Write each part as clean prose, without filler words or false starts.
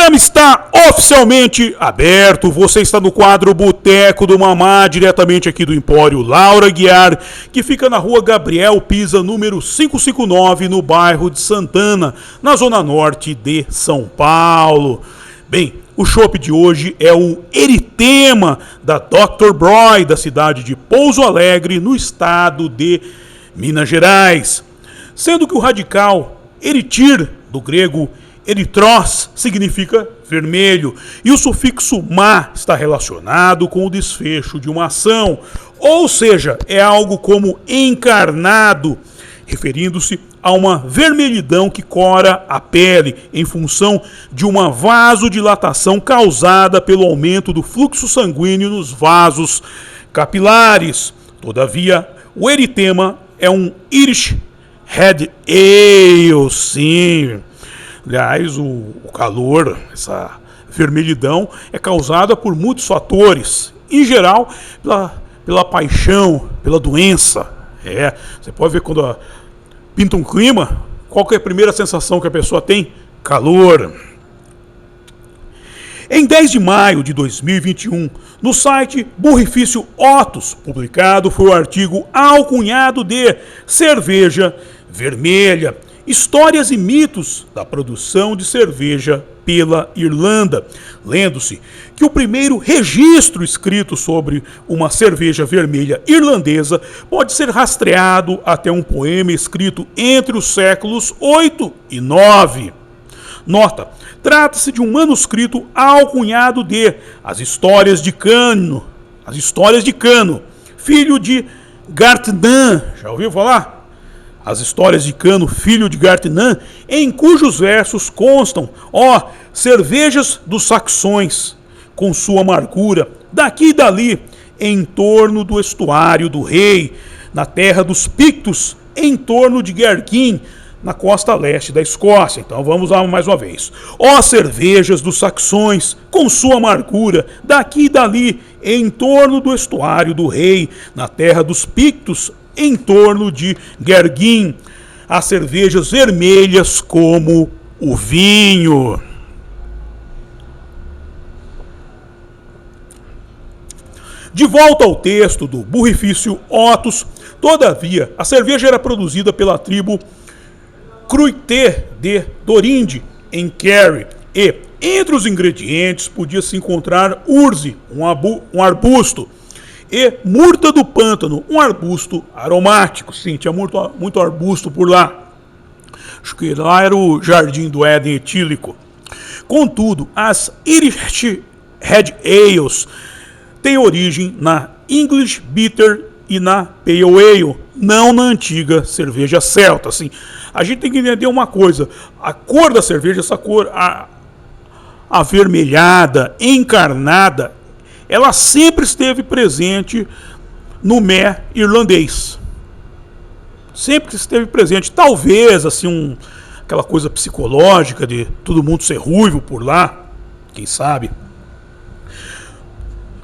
programa está oficialmente aberto. Você está no quadro Boteco do Mamá, diretamente aqui do Empório Laura Guiar, que fica na rua Gabriel Pisa, número 559, no bairro de Santana, na zona norte de São Paulo. Bem, o chopp de hoje é o Eritema, da Dr. Broy, da cidade de Pouso Alegre, no estado de Minas Gerais. Sendo que o radical eritir, do grego eritros, significa vermelho, e o sufixo ma está relacionado com o desfecho de uma ação, ou seja, é algo como encarnado, referindo-se a uma vermelhidão que cora a pele em função de uma vasodilatação causada pelo aumento do fluxo sanguíneo nos vasos capilares. Todavia, o eritema é um Irish Red Ale, sim. Aliás, o calor, essa vermelhidão, é causada por muitos fatores. Em geral, pela paixão, pela doença. Você pode ver quando pinta um clima, qual que é a primeira sensação que a pessoa tem? Calor. Em 10 de maio de 2021, no site Burrifício Otus, publicado foi o artigo alcunhado de Cerveja Vermelha, Histórias e mitos da produção de cerveja pela Irlanda, lendo-se que o primeiro registro escrito sobre uma cerveja vermelha irlandesa pode ser rastreado até um poema escrito entre os séculos 8 e 9. Nota, trata-se de um manuscrito alcunhado de As Histórias de Cano, filho de Gartnan, já ouviu falar? As Histórias de Cano, filho de Gartnan, em cujos versos constam, cervejas dos saxões, com sua amargura, daqui e dali, em torno do estuário do rei, na terra dos Pictos, em torno de Gergin, na costa leste da Escócia. Então vamos lá mais uma vez. Cervejas dos saxões, com sua amargura, daqui e dali, em torno do estuário do rei, na terra dos Pictos, em torno de Gergin, as cervejas vermelhas como o vinho. De volta ao texto do Burrifício Otus, todavia, a cerveja era produzida pela tribo Cruité de Dorinde, em Kerry, e entre os ingredientes podia-se encontrar urze, um arbusto, e murta do pântano, um arbusto aromático. Sim, tinha muito arbusto por lá. Acho que lá era o Jardim do Éden etílico. Contudo, as Irish Red Ales têm origem na English Bitter e na Pale Ale, não na antiga cerveja celta. Assim, a gente tem que entender uma coisa: a cor da cerveja, essa cor avermelhada, encarnada, ela sempre esteve presente no mé irlandês. Sempre esteve presente. Talvez, assim, aquela coisa psicológica de todo mundo ser ruivo por lá, quem sabe.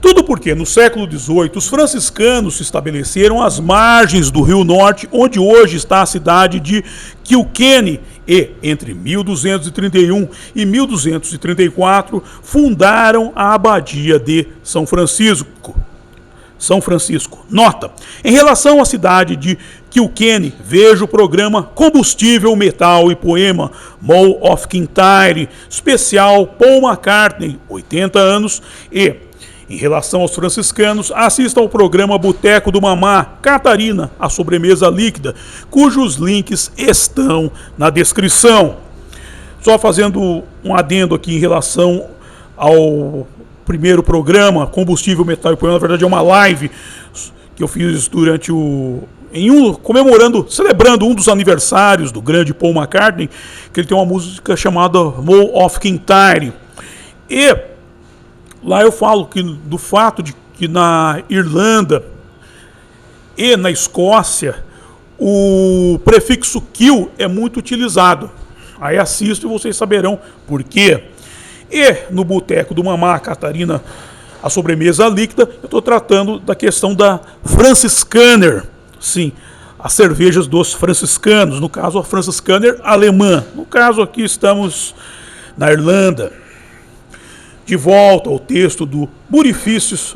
Tudo porque, no século XVIII, os franciscanos se estabeleceram às margens do Rio Norte, onde hoje está a cidade de Kilkenny, e, entre 1231 e 1234, fundaram a Abadia de São Francisco. Nota, em relação à cidade de Kilkenny, veja o programa Combustível, Metal e Poema, Mull of Kintyre, especial Paul McCartney, 80 anos, e, em relação aos franciscanos, assista ao programa Boteco do Mamá, Catarina, a sobremesa líquida, cujos links estão na descrição. Só fazendo um adendo aqui em relação ao primeiro programa, Combustível, Metal e Poema, na verdade é uma live que eu fiz durante celebrando um dos aniversários do grande Paul McCartney, que ele tem uma música chamada Mull of Kintyre. E lá eu falo do fato de que na Irlanda e na Escócia o prefixo kill é muito utilizado. Aí assistam e vocês saberão por quê. E no Boteco do Mamá, Catarina, a sobremesa líquida, eu estou tratando da questão da Franciscaner. Sim, as cervejas dos franciscanos, no caso a Franciscaner alemã. No caso aqui estamos na Irlanda. De volta ao texto do Burrificius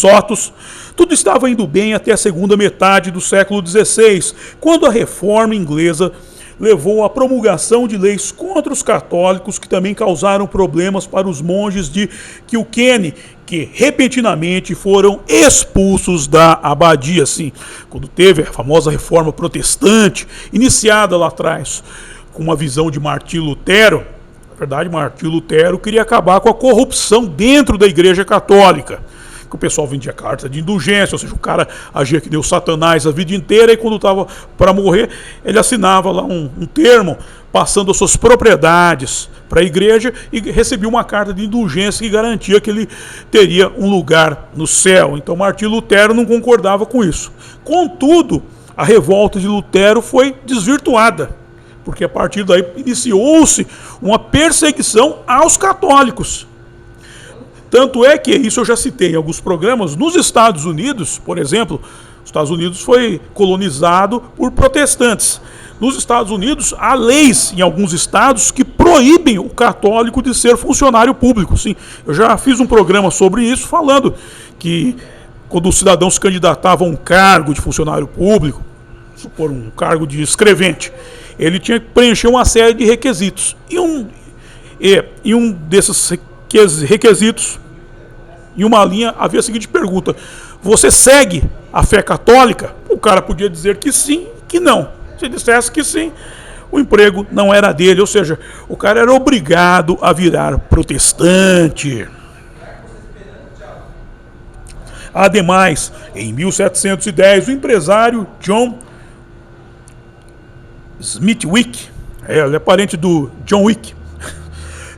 Otus, tudo estava indo bem até a segunda metade do século XVI, quando a reforma inglesa levou à promulgação de leis contra os católicos, que também causaram problemas para os monges de Kilkenny, que repentinamente foram expulsos da abadia. Assim, quando teve a famosa reforma protestante, iniciada lá atrás, com uma visão de Martim Lutero. Na verdade, Martim Lutero queria acabar com a corrupção dentro da Igreja Católica. Que o pessoal vendia carta de indulgência, ou seja, o cara agia que deu Satanás a vida inteira, e quando estava para morrer, ele assinava lá um termo, passando as suas propriedades para a igreja, e recebia uma carta de indulgência que garantia que ele teria um lugar no céu. Então Martim Lutero não concordava com isso. Contudo, a revolta de Lutero foi desvirtuada, porque a partir daí iniciou-se uma perseguição aos católicos. Tanto é que, isso eu já citei em alguns programas, nos Estados Unidos, por exemplo, os Estados Unidos foi colonizado por protestantes. Nos Estados Unidos, há leis em alguns estados que proíbem o católico de ser funcionário público. Sim, eu já fiz um programa sobre isso, falando que quando o cidadão se candidatava a um cargo de funcionário público, supor um cargo de escrevente, ele tinha que preencher uma série de requisitos. E um desses requisitos, em uma linha, havia a seguinte pergunta: você segue a fé católica? O cara podia dizer que sim, que não. Se dissesse que sim, o emprego não era dele, ou seja, o cara era obrigado a virar protestante. Ademais, em 1710, o empresário John Smithwick, ele é parente do John Wick,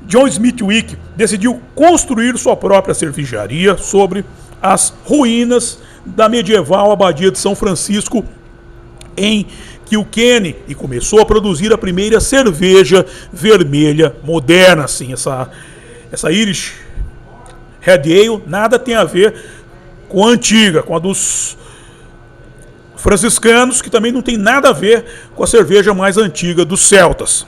John Smithwick decidiu construir sua própria cervejaria sobre as ruínas da medieval abadia de São Francisco em Kilkenny, e começou a produzir a primeira cerveja vermelha moderna. Assim, essa Irish Red Ale nada tem a ver com a antiga, com a dos franciscanos, que também não tem nada a ver com a cerveja mais antiga dos celtas.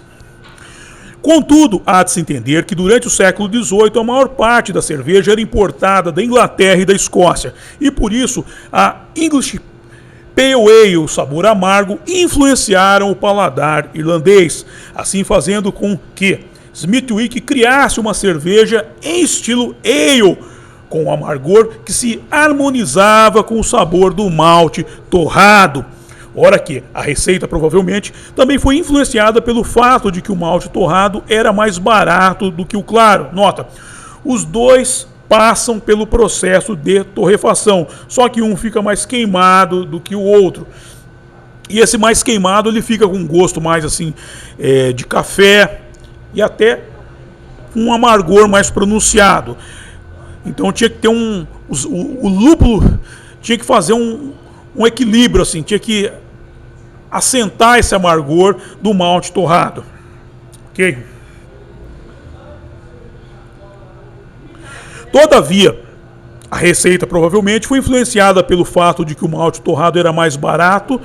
Contudo, há de se entender que durante o século XVIII a maior parte da cerveja era importada da Inglaterra e da Escócia, e por isso a English Pale Ale, o sabor amargo, influenciaram o paladar irlandês, assim fazendo com que Smithwick criasse uma cerveja em estilo ale, com um amargor que se harmonizava com o sabor do malte torrado. Ora que a receita provavelmente também foi influenciada pelo fato de que o malte torrado era mais barato do que o claro. Nota, os dois passam pelo processo de torrefação, só que um fica mais queimado do que o outro. E esse mais queimado, ele fica com um gosto mais assim de café e até um amargor mais pronunciado. Então tinha que ter o lúpulo tinha que fazer um equilíbrio, assim, tinha que assentar esse amargor do malte torrado. Ok? Todavia, a receita provavelmente foi influenciada pelo fato de que o malte torrado era mais barato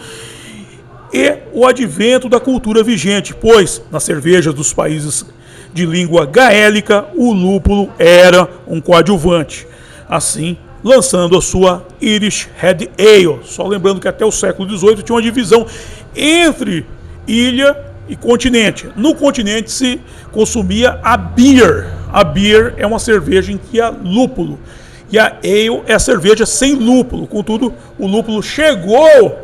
e o advento da cultura vigente, pois nas cervejas dos países de língua gaélica o lúpulo era um coadjuvante. Assim, lançando a sua Irish Red Ale. Só lembrando que até o século XVIII tinha uma divisão entre ilha e continente. No continente se consumia a beer. A beer é uma cerveja em que há lúpulo. E a ale é a cerveja sem lúpulo. Contudo, o lúpulo chegou,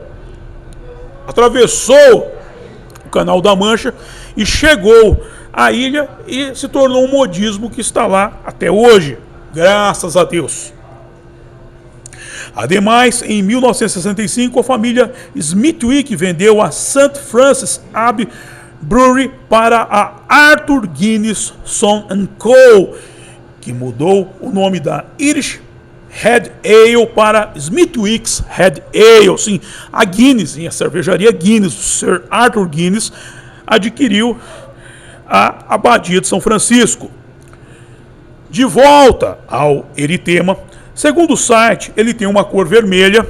atravessou o Canal da Mancha e chegou à ilha e se tornou um modismo que está lá até hoje. Graças a Deus. Ademais, em 1965, a família Smithwick vendeu a St. Francis Abbey Brewery para a Arthur Guinness Son & Co., que mudou o nome da Irish Red Ale para Smithwick's Red Ale. Sim, a Guinness, a cervejaria Guinness, o Sir Arthur Guinness, adquiriu a Abadia de São Francisco. De volta ao eritema, segundo o site, ele tem uma cor vermelha,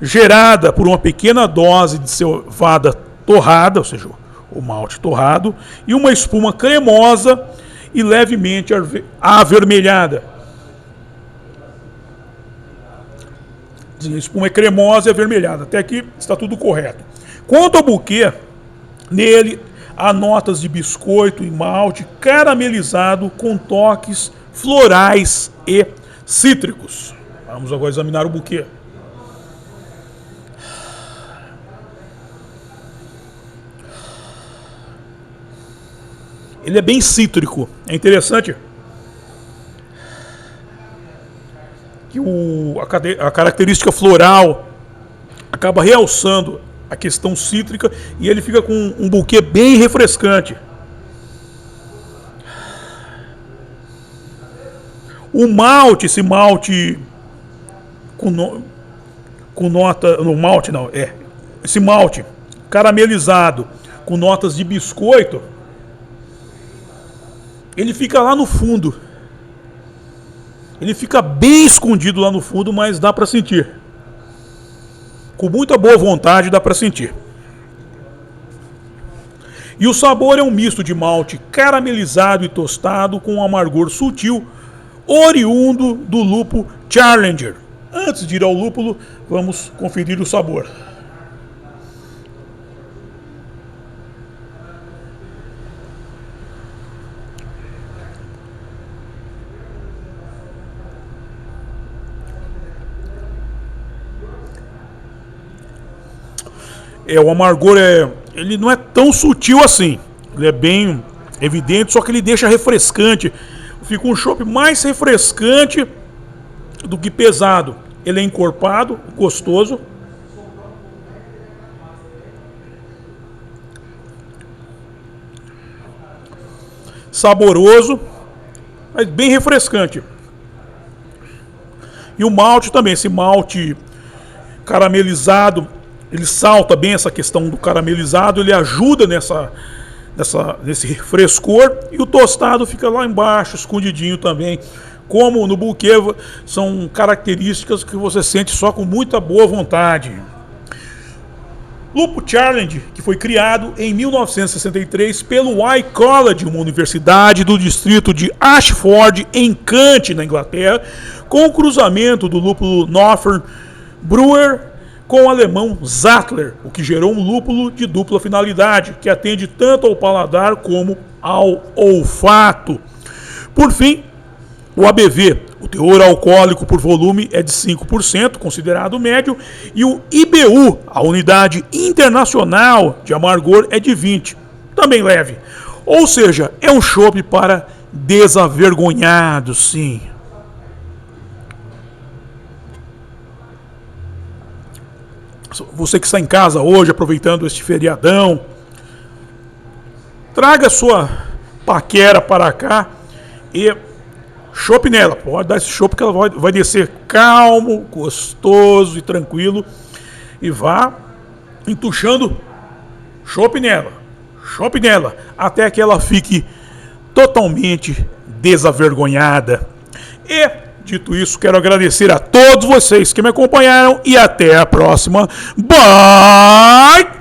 gerada por uma pequena dose de cevada torrada, ou seja, o malte torrado, e uma espuma cremosa e levemente avermelhada. A espuma é cremosa e avermelhada. Até aqui está tudo correto. Quanto ao buquê, nele há notas de biscoito e malte caramelizado com toques florais e cítricos. Vamos agora examinar o buquê. Ele é bem cítrico. É interessante que a característica floral acaba realçando a questão cítrica e ele fica com um buquê bem refrescante. O malte, esse malte com nota, no malte não, esse malte caramelizado com notas de biscoito, ele fica lá no fundo. Ele fica bem escondido lá no fundo, mas dá para sentir. Com muita boa vontade dá para sentir. E o sabor é um misto de malte caramelizado e tostado com um amargor sutil, oriundo do lúpulo Challenger. Antes de ir ao lúpulo, vamos conferir o sabor. O amargor ele não é tão sutil assim. Ele é bem evidente, só que ele deixa refrescante. Fica um chopp mais refrescante do que pesado. Ele é encorpado, gostoso. Saboroso, mas bem refrescante. E o malte também, esse malte caramelizado, ele salta bem essa questão do caramelizado, ele ajuda nesse frescor, e o tostado fica lá embaixo, escondidinho também. Como no buquê, são características que você sente só com muita boa vontade. Lúpulo Challenge, que foi criado em 1963 pelo Y College, uma universidade do distrito de Ashford, em Kent, na Inglaterra, com o cruzamento do lúpulo Northern Brewer com o alemão Sattler, o que gerou um lúpulo de dupla finalidade, que atende tanto ao paladar como ao olfato. Por fim, o ABV, o teor alcoólico por volume, é de 5%, considerado médio, e o IBU, a unidade internacional de amargor, é de 20%, também leve. Ou seja, é um chopp para desavergonhados, sim. Você que está em casa hoje, aproveitando este feriadão, traga sua paquera para cá e chopp nela. Pode dar esse chopp que ela vai descer calmo, gostoso e tranquilo. E vá entuchando chopp nela, até que ela fique totalmente desavergonhada. E, dito isso, quero agradecer a todos vocês que me acompanharam e até a próxima. Bye!